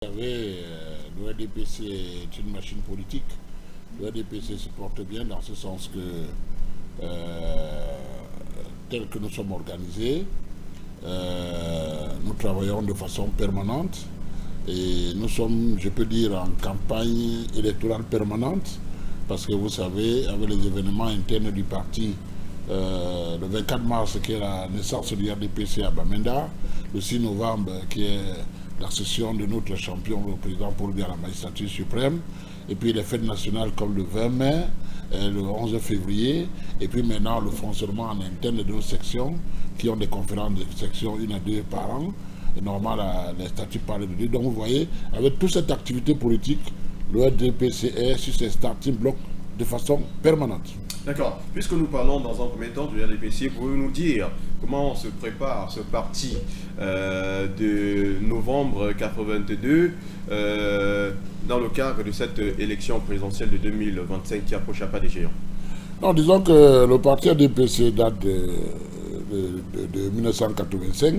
Vous savez, l'ODPC est une machine politique. L'ODPC se porte bien dans ce sens que, tel que nous sommes organisés, nous travaillons de façon permanente et nous sommes, je peux dire, en campagne électorale permanente parce que vous savez, avec les événements internes du parti, le 24 mars qui est la naissance du RDPC à Bamenda, le 6 novembre qui est la session de notre champion, le président Paul Biya à la magistrature suprême, et puis les fêtes nationales comme le 20 mai, le 11 février, et puis maintenant le fonctionnement en interne de nos sections qui ont des conférences de section 1 à 2 par an. Et normal, les statuts parlent de deux. Donc vous voyez, avec toute cette activité politique, le RDPC est sur ses starting blocks de façon permanente. D'accord. Puisque nous parlons dans un premier temps du RDPC, pouvez-vous nous dire comment se prépare ce parti de novembre 82 dans le cadre de cette élection présidentielle de 2025 qui approche à pas des géants? Non, disons que le parti RDPC date de 1985.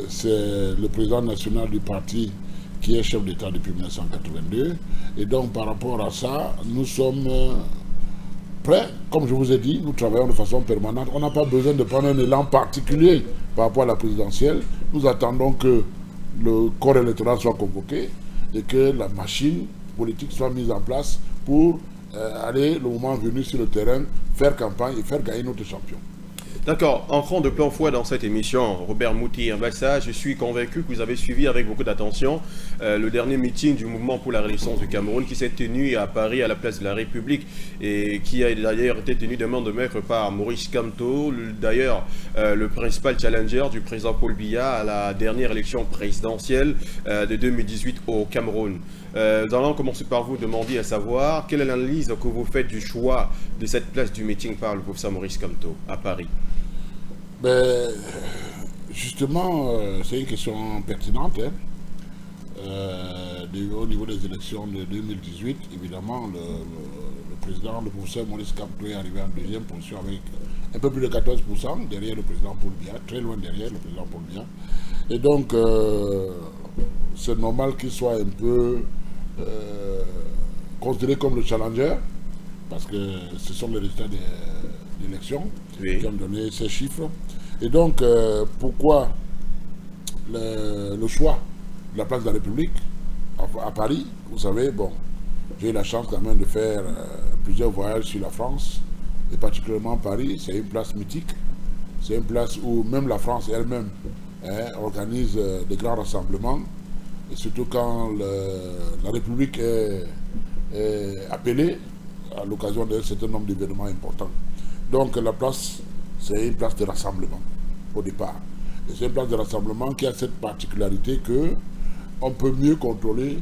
C'est le président national du parti qui est chef d'État depuis 1982. Et donc, par rapport à ça, nous sommes prêts. Comme je vous ai dit, nous travaillons de façon permanente. On n'a pas besoin de prendre un élan particulier par rapport à la présidentielle. Nous attendons que le corps électoral soit convoqué et que la machine politique soit mise en place pour aller, le moment venu, sur le terrain, faire campagne et faire gagner notre champion. D'accord. Entrant de plein fouet dans cette émission, Robert Moutir Bassa, je suis convaincu que vous avez suivi avec beaucoup d'attention le dernier meeting du mouvement pour la Renaissance du Cameroun qui s'est tenu à Paris à la place de la République et qui a d'ailleurs été tenu de main de maître par Maurice Kamto, d'ailleurs le principal challenger du président Paul Biya à la dernière élection présidentielle de 2018 au Cameroun. Nous allons commencer par vous demander à savoir quelle est l'analyse que vous faites du choix de cette place du meeting par le professeur Maurice Kamto à Paris. Ben, justement, c'est une question pertinente. Au niveau des élections de 2018, évidemment, le président, le professeur Maurice Kamto est arrivé en deuxième position avec un peu plus de 14% derrière le président Paul Biya, très loin derrière le président Paul Biya. Et donc, c'est normal qu'il soit un peu considéré comme le challenger, parce que ce sont les résultats des élections qui ont donné ces chiffres. Et donc, pourquoi le choix de la place de la République à Paris? Vous savez, bon, j'ai eu la chance quand même de faire plusieurs voyages sur la France, et particulièrement Paris. C'est une place mythique. C'est une place où même la France elle-même organise des grands rassemblements, et surtout quand la République est appelée à l'occasion d'un certain nombre d'événements importants. Donc la place, c'est une place de rassemblement au départ. Et c'est une place de rassemblement qui a cette particularité que on peut mieux contrôler,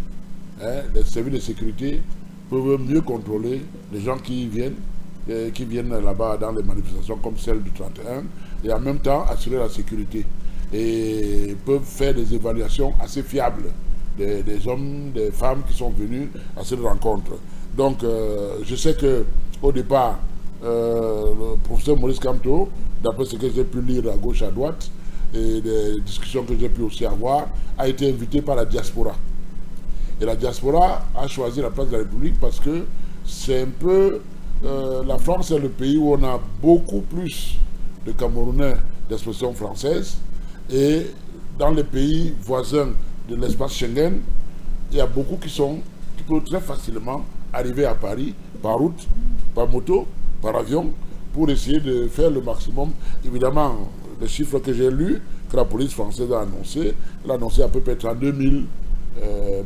les services de sécurité peuvent mieux contrôler les gens qui viennent là-bas dans les manifestations comme celle du 31 et en même temps assurer la sécurité. Et peuvent faire des évaluations assez fiables des hommes, des femmes qui sont venus à cette rencontre. Donc je sais qu'au départ, le professeur Maurice Kamto, d'après ce que j'ai pu lire à gauche à droite, et des discussions que j'ai pu aussi avoir, a été invité par la diaspora. Et la diaspora a choisi la place de la République parce que c'est un peu... la France est le pays où on a beaucoup plus de Camerounais d'expression française. Et dans les pays voisins de l'espace Schengen, il y a beaucoup qui peuvent très facilement arriver à Paris par route, par moto, par avion, pour essayer de faire le maximum. Évidemment, les chiffres que j'ai lus, que la police française a annoncé, elle a annoncé à peu près 32 000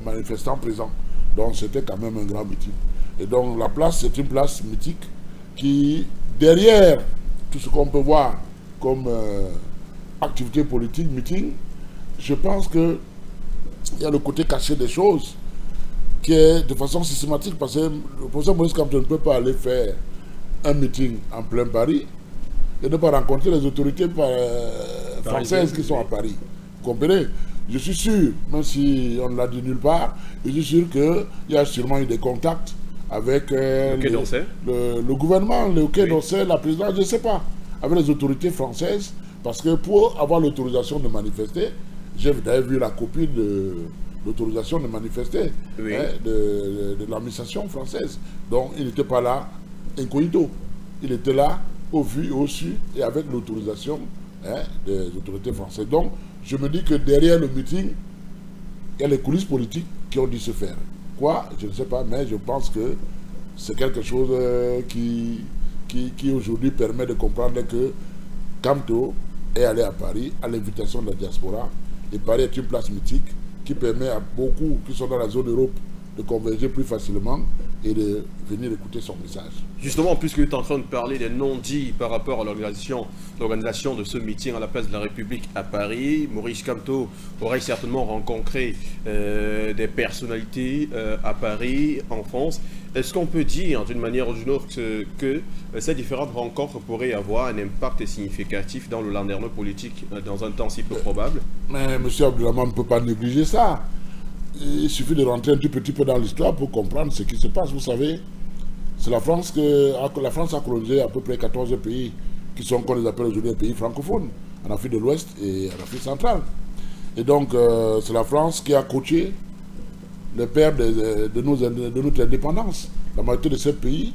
manifestants présents. Donc c'était quand même un grand meeting. Et donc la place, c'est une place mythique qui, derrière tout ce qu'on peut voir comme activité politique, meeting, je pense qu'il y a le côté caché des choses qui est de façon systématique, parce que le professeur Maurice Kamto ne peut pas aller faire un meeting en plein Paris et ne pas rencontrer les autorités françaises qui sont à Paris. Vous comprenez? Je suis sûr, même si on ne l'a dit nulle part, je suis sûr qu'il y a sûrement eu des contacts avec le gouvernement, le Quai d'Orsay, la présidence, je ne sais pas, avec les autorités françaises, parce que pour avoir l'autorisation de manifester, J'ai d'ailleurs vu la copie de l'autorisation de manifester de l'administration française. Donc il n'était pas là incognito. Il était là au vu et au su et avec l'autorisation des autorités françaises. Donc je me dis que derrière le meeting, il y a les coulisses politiques qui ont dû se faire. Quoi? Je ne sais pas, mais je pense que c'est quelque chose qui aujourd'hui permet de comprendre que Kamto est allé à Paris à l'invitation de la diaspora. Et Paris est une place mythique qui permet à beaucoup qui sont dans la zone Europe de converger plus facilement et de venir écouter son message. Justement, puisque tu es en train de parler des non-dits par rapport à l'organisation de ce meeting à la place de la République à Paris, Maurice Kamto aurait certainement rencontré des personnalités à Paris, en France. Est-ce qu'on peut dire d'une manière ou d'une autre que ces différentes rencontres pourraient avoir un impact significatif dans le landerneau politique dans un temps si peu probable? Mais M. Abdourahmane ne peut pas négliger ça. Il suffit de rentrer un tout petit peu dans l'histoire pour comprendre ce qui se passe. Vous savez, c'est la France a colonisé à peu près 14 pays qui sont, qu'on les appelle aujourd'hui, des pays francophones, en Afrique de l'Ouest et en Afrique centrale. Et donc, c'est la France qui a coaché les pères de notre indépendance. La majorité de ces pays,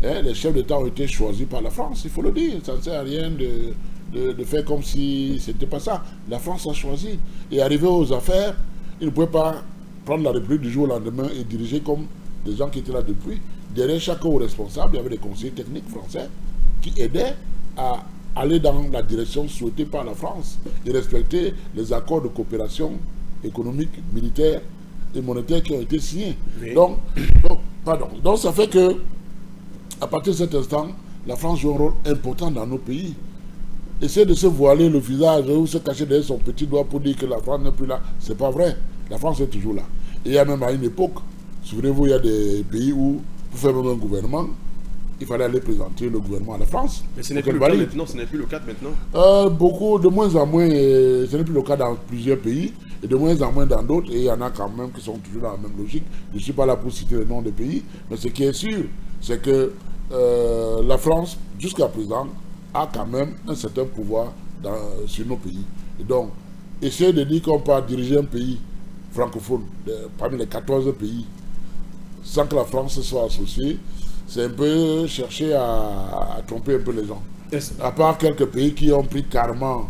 les chefs d'État ont été choisis par la France, il faut le dire. Ça ne sert à rien de faire comme si ce n'était pas ça. La France a choisi. Et arrivé aux affaires, ils ne pouvaient pas prendre la République du jour au lendemain et diriger comme des gens qui étaient là depuis. Derrière chaque haut responsable, il y avait des conseillers techniques français qui aidaient à aller dans la direction souhaitée par la France et respecter les accords de coopération économique, militaire et monétaire qui ont été signés. Oui. Donc ça fait que, à partir de cet instant, la France joue un rôle important dans nos pays. Essayer de se voiler le visage ou se cacher derrière son petit doigt pour dire que la France n'est plus là, c'est pas vrai. La France est toujours là. Et il y a même à une époque, souvenez-vous, il y a des pays où, pour faire même un gouvernement, il fallait aller présenter le gouvernement à la France. Mais ce n'est plus le cas maintenant, ce n'est plus le cas maintenant. Beaucoup, de moins en moins, ce n'est plus le cas dans plusieurs pays, et de moins en moins dans d'autres, et il y en a quand même qui sont toujours dans la même logique. Je ne suis pas là pour citer les noms des pays, mais ce qui est sûr, c'est que la France, jusqu'à présent, a quand même un certain pouvoir sur nos pays. Et donc, essayer de dire qu'on peut diriger un pays francophone parmi les 14 pays sans que la France soit associée, c'est un peu chercher à tromper un peu les gens. À part quelques pays qui ont pris carrément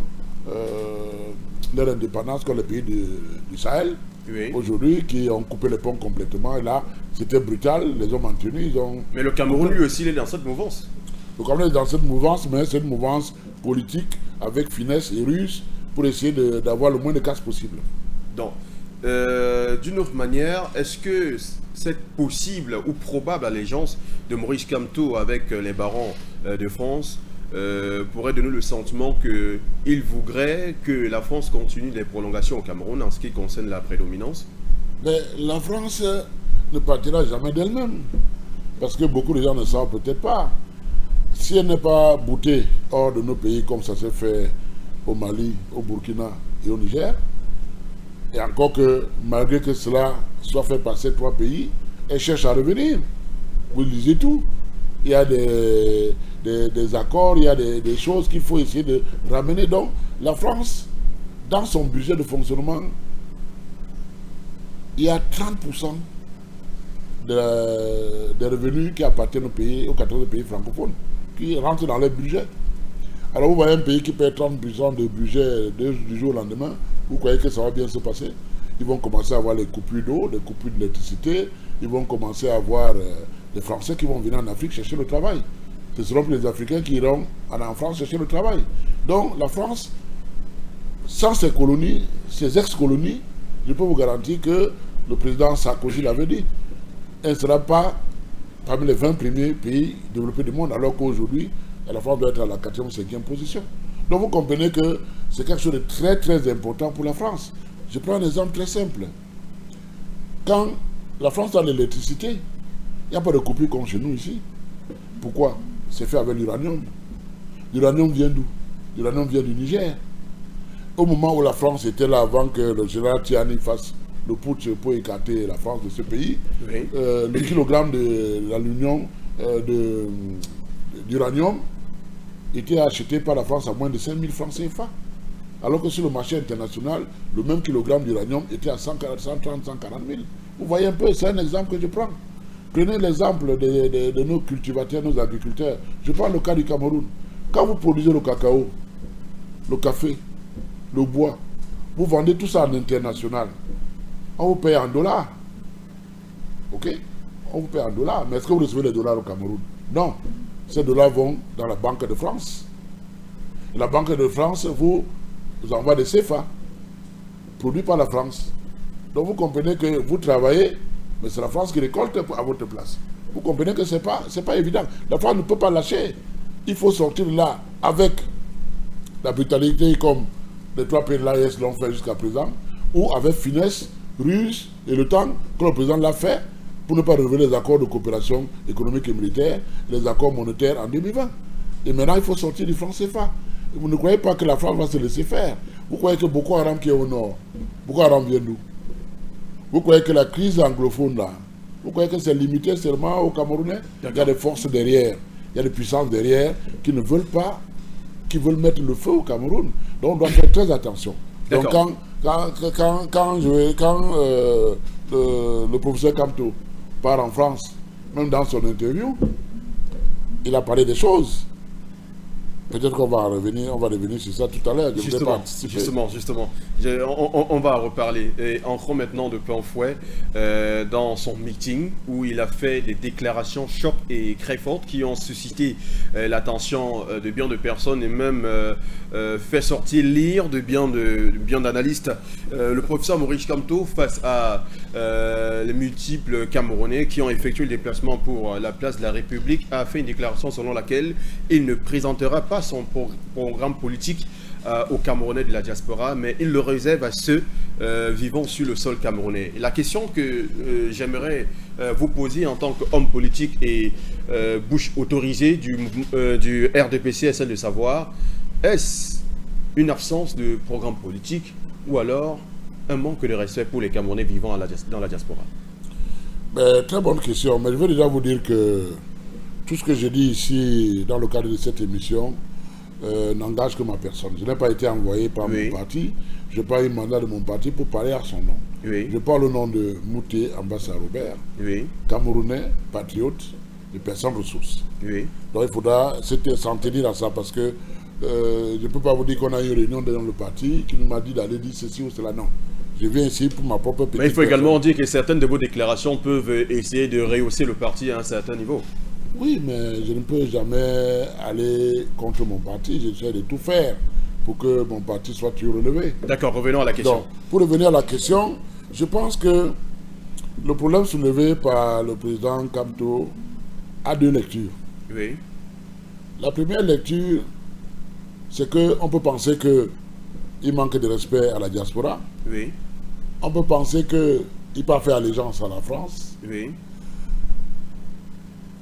leur indépendance, comme les pays du Sahel, oui. Aujourd'hui, qui ont coupé les ponts complètement. Et là, c'était brutal, les ont maintenus. Mais le Cameroun, lui aussi, il est dans cette mouvance. Le Cameroun est dans cette mouvance, mais c'est une mouvance politique avec finesse et ruse pour essayer d'avoir le moins de casse possible. Donc, d'une autre manière, est-ce que cette possible ou probable allégeance de Maurice Kamto avec les barons de France pourrait donner le sentiment qu'il voudrait que la France continue les prolongations au Cameroun en ce qui concerne la prédominance? Mais la France ne partira jamais d'elle-même, parce que beaucoup de gens ne savent peut-être pas. Si elle n'est pas boutée hors de nos pays comme ça s'est fait au Mali, au Burkina et au Niger, et encore que malgré que cela soit fait par ces 3 pays, elle cherche à revenir. Vous lisez tout. Il y a des accords, il y a des choses qu'il faut essayer de ramener. Donc la France, dans son budget de fonctionnement, il y a 30% des revenus qui appartiennent aux 14 pays francophones, qui rentrent dans leur budget. Alors vous voyez un pays qui paie 30% de budget du jour au lendemain, vous croyez que ça va bien se passer? Ils vont commencer à avoir les coupures d'eau, les coupures d'électricité, ils vont commencer à avoir les Français qui vont venir en Afrique chercher le travail. Ce seront plus les Africains qui iront en France chercher le travail. Donc la France, sans ses colonies, ses ex-colonies, je peux vous garantir que le président Sarkozy l'avait dit, elle ne sera pas parmi les 20 premiers pays développés du monde, alors qu'aujourd'hui, la France doit être à la 4e ou 5e position. Donc vous comprenez que c'est quelque chose de très très important pour la France. Je prends un exemple très simple. Quand la France a l'électricité, il n'y a pas de coupure comme chez nous ici. Pourquoi? C'est fait avec l'uranium. L'uranium vient d'où? L'uranium vient du Niger. Au moment où la France était là, avant que le général Tiani fasse le putsch pour écarter la France de ce pays, oui. Le kilogramme de l'aluminium, d'uranium, était acheté par la France à moins de 5 000 francs CFA. alors que sur le marché international, le même kilogramme d'uranium était à 130, 140 000. Vous voyez un peu, c'est un exemple que je prends. Prenez l'exemple de nos cultivateurs, nos agriculteurs. Je prends le cas du Cameroun. Quand vous produisez le cacao, le café, le bois, vous vendez tout ça en international. On vous paye en dollars. Ok? On vous paye en dollars. Mais est-ce que vous recevez les dollars au Cameroun? Non. Ces dollars vont dans la Banque de France. Et la Banque de France vous envoie des CFA produits par la France. Donc vous comprenez que vous travaillez, mais c'est la France qui récolte à votre place. Vous comprenez que ce n'est pas évident. La France ne peut pas lâcher. Il faut sortir là avec la brutalité comme les 3 pays de l'AES l'ont fait jusqu'à présent, ou avec finesse, ruse et le temps que le président l'a fait pour ne pas relever les accords de coopération économique et militaire, les accords monétaires en 2020. Et maintenant, il faut sortir du franc CFA. Vous ne croyez pas que la France va se laisser faire. Vous croyez que Boko Haram qui est au nord, Boko Haram vient d'où? Vous croyez que la crise anglophone là, vous croyez que c'est limité seulement aux Camerounais? Il y a des forces derrière, il y a des puissances derrière qui ne veulent pas, qui veulent mettre le feu au Cameroun. Donc on doit faire très attention. Donc quand le professeur Kamto part en France, même dans son interview, il a parlé des choses. Peut-être qu'on va revenir sur ça tout à l'heure. Justement. On va reparler. Et entrons maintenant de plein fouet dans son meeting où il a fait des déclarations choc et très fortes qui ont suscité l'attention de bien de personnes et même fait sortir lire de bien d'analystes. Le professeur Maurice Kamto face à les multiples Camerounais qui ont effectué le déplacement pour la place de la République a fait une déclaration selon laquelle il ne présentera pas son programme politique aux Camerounais de la diaspora, mais il le réserve à ceux vivant sur le sol camerounais. Et la question que j'aimerais vous poser en tant qu'homme politique et bouche autorisée du RDPC est celle de savoir, est-ce une absence de programme politique ou alors un manque de respect pour les Camerounais vivant dans la diaspora? Très bonne question, mais je veux déjà vous dire que tout ce que je dis ici dans le cadre de cette émission n'engage que ma personne. Je n'ai pas été envoyé par mon parti, je n'ai pas eu le mandat de mon parti pour parler à son nom. Je parle au nom de Moutier Ambassa Robert, Camerounais, patriote et personne ressource. Donc il faudra s'en tenir à ça parce que je ne peux pas vous dire qu'on a eu une réunion dans le parti qui nous a dit d'aller dire ceci ou cela. Non. Je viens ici pour ma propre petite. Mais il faut également dire que certaines de vos déclarations peuvent essayer de rehausser le parti à un certain niveau. Oui, mais je ne peux jamais aller contre mon parti. J'essaie de tout faire pour que mon parti soit toujours relevé. D'accord, revenons à la question. Donc, pour revenir à la question, je pense que le problème soulevé par le président Kamto a 2 lectures. La première lecture, c'est qu'on peut penser qu'il manque de respect à la diaspora. On peut penser qu'il peut faire allégeance à la France.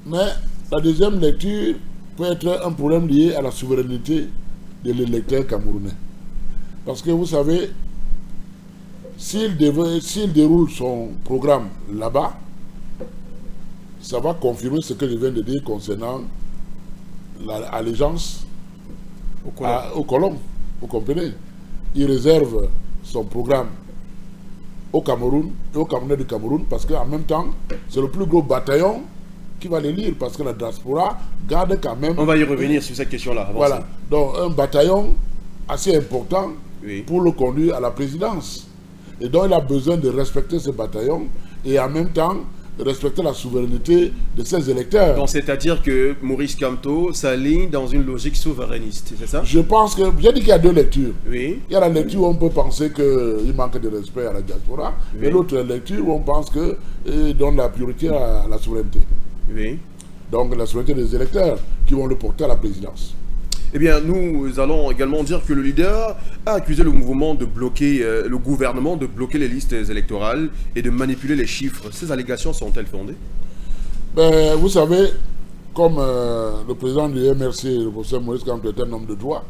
Mais la deuxième lecture peut être un problème lié à la souveraineté de l'électeur camerounais. Parce que vous savez, s'il déroule son programme là-bas, ça va confirmer ce que je viens de dire concernant l'allégeance aux colons. Vous comprenez? Il réserve son programme au Cameroun et aux Camerounais du Cameroun parce qu'en même temps, c'est le plus gros bataillon qui va les lire parce que la diaspora garde quand même... On va y revenir sur cette question-là. Voilà. Donc un bataillon assez important pour le conduire à la présidence. Et donc il a besoin de respecter ce bataillon et en même temps respecter la souveraineté de ses électeurs. Donc c'est-à-dire que Maurice Kamto s'aligne dans une logique souverainiste, c'est ça? Je pense que... J'ai dit qu'il y a 2 lectures. Il y a la lecture où on peut penser qu'il manque de respect à la diaspora et l'autre lecture où on pense qu'il donne la priorité à la souveraineté. Donc la souveraineté des électeurs qui vont le porter à la présidence. Eh bien, nous allons également dire que le leader a accusé le mouvement de bloquer, le gouvernement de bloquer les listes électorales et de manipuler les chiffres. Ces allégations sont-elles fondées? Vous savez, comme le président du MRC, le professeur Maurice Kamto, est un homme de droit,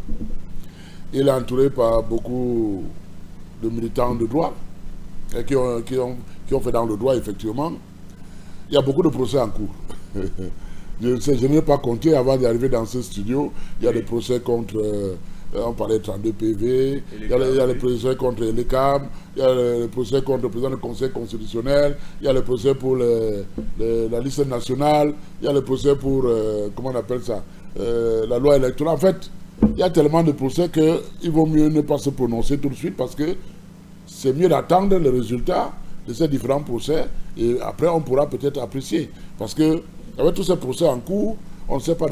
il est entouré par beaucoup de militants de droit et qui ont fait dans le droit, effectivement. Il y a beaucoup de procès en cours. Je n'ai pas compté avant d'arriver dans ce studio. Il y a des procès contre On parlait de 32 PV, il y a le procès contre l'ECAM, il y a le procès contre le président du Conseil constitutionnel, il y a le procès pour la liste nationale, il y a le procès pour, comment on appelle ça, la loi électorale. En fait, il y a tellement de procès qu'il vaut mieux ne pas se prononcer tout de suite parce que c'est mieux d'attendre le résultat de ces différents procès et après on pourra peut-être apprécier. Parce que avec tous ces procès en cours, on ne sait pas